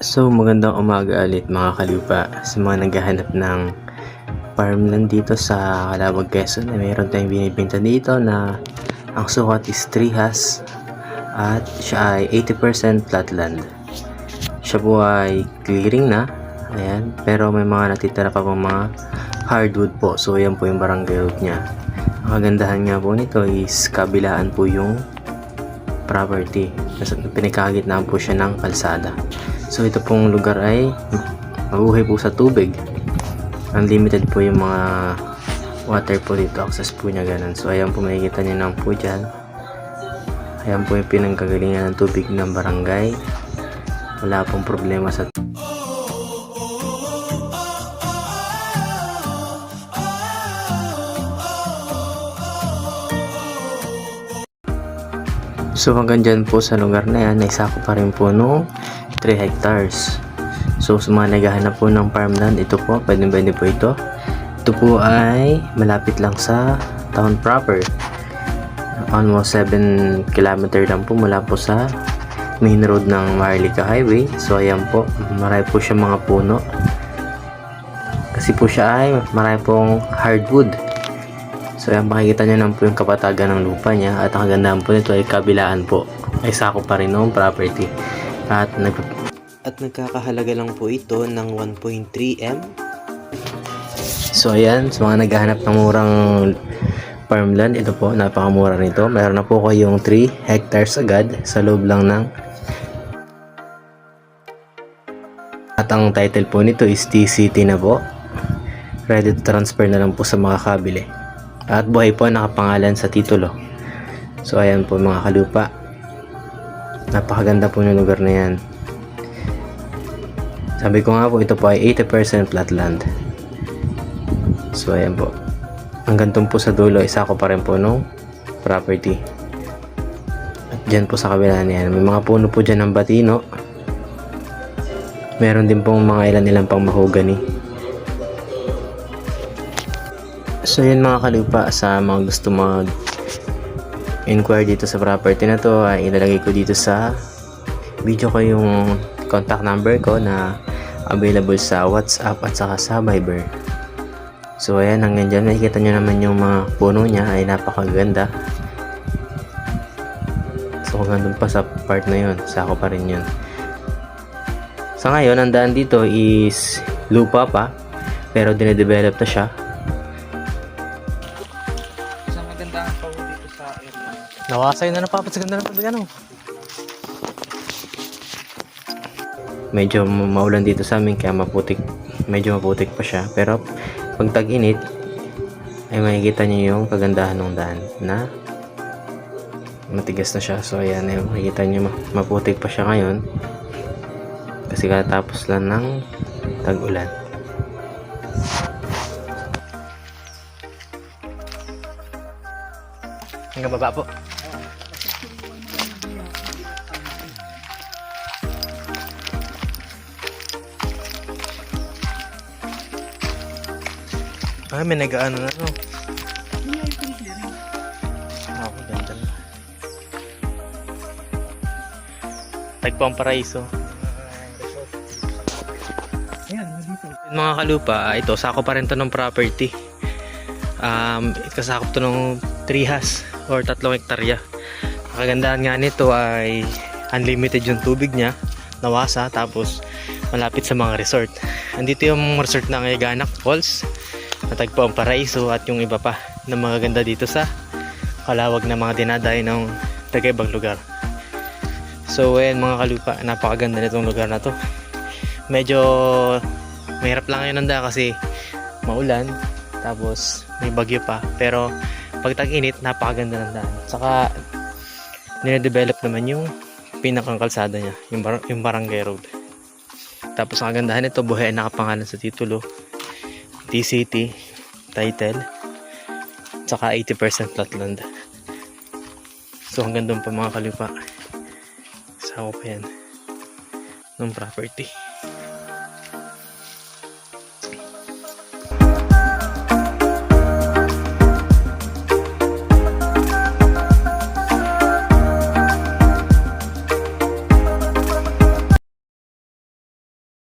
So magandang umaga ulit mga kalupa sa mga naghahanap ng farmland dito sa Calawag, Quezon. Mayroon tayong binibenta dito na ang sukat is 3 has at siya ay 80% flatland. Siya po ay clearing na, ayan, pero may mga natitira pa pong mga hardwood po. So yan po yung barangay road niya. Ang kagandahan nga po nito is kabilaan po yung property. Pinagkagitnaan po siya ng kalsada. So ito pong lugar ay mabuhay po sa tubig. Unlimited po yung mga water po dito. Access po niya ganun. So ayan po, makikita niyo naman po dyan. Ayan po yung pinanggagalingan ng tubig ng barangay. Wala pong problema sa So hanggang dyan po sa lugar na yan, naisako pa rin po nung 3 hectares. So sa mga naghahanap po ng farmland, ito po, pwede po ito. Ito po ay malapit lang sa town proper. Almost 7 kilometer lang po mula po sa main road ng Maharlika Highway. So ayan po, marami po siya mga puno. Kasi po siya ay marami pong hardwood. So ayan, makikita nyo naman po yung kapatagan ng lupa niya. At ang kagandahan po nito ay kabilaan po ay sako pa rin ng property. At nagkakahalaga lang po ito ng 1.3 M. So ayan, sa mga naghahanap ng murang farmland, ito po, napakamura nito. Meron na po kayong 3 hectares agad sa loob lang ng. At ang title po nito is TCT na po. Ready to transfer na lang po sa mga kabili. At buhay po nakapangalan sa titulo. So ayan po mga kalupa, napakaganda po ng lugar na yan. Sabi ko nga po, ito po ay 80% flatland. So ayan po, hanggang po sa dulo, isa ko pa rin po nung property. At dyan po sa kabila niyan, may mga puno po dyan ng batino. Meron din pong mga ilan pang mahogany. So yun mga kalupa, sa mga gusto mag-inquire dito sa property na to, ay ilalagay ko dito sa video ko yung contact number ko na available sa WhatsApp at saka sa Viber. So ayan, hanggang dyan makikita nyo naman yung mga puno niya ay napakaganda. So hanggang dun pa sa part na yun, sako pa rin yun. Sa ngayon, ang daan dito is lupa pa, pero dinedevelop na siya. Nawasay na napapasaganda ng tubig ano. Medyo maulan dito sa amin kaya medyo maputik pa siya. Pero pag tag-init ay makikita niyo yung kagandahan ng daan na matigas na siya. So ayan, ay makikita niyo maputik pa siya ngayon kasi katapos lang ng tag-ulan. Hanggang baba po. Ay, may nag-ano na no. Ako, ganda na. Tagpang Paraiso. Mga kalupa, ito, sako pa rin to ng property. Kasakop to ng 3 has or 3 hektarya. Ang kagandahan nga nito ay unlimited yung tubig niya, nawasa, tapos malapit sa mga resort. Andito yung resort ng Eganak Falls, Natagpo ang Paraiso at yung iba pa na mga ganda dito sa Calawag na mga dinadayo ng taga-ibang lugar. So ayan mga kalupa, napakaganda nitong lugar na to. Medyo mahirap lang ngayon nanda kasi maulan, tapos may bagyo pa, pero pag tag-init napakaganda ng daan. Saka nire-develop naman yung pinakang kalsada niya, yung barangay road. Tapos ang kagandahan nito, buhay ang nakapangalan sa titulo, TCT title, saka 80% flatland. So hanggang doon pa mga kalupa, sako pa yan ng property.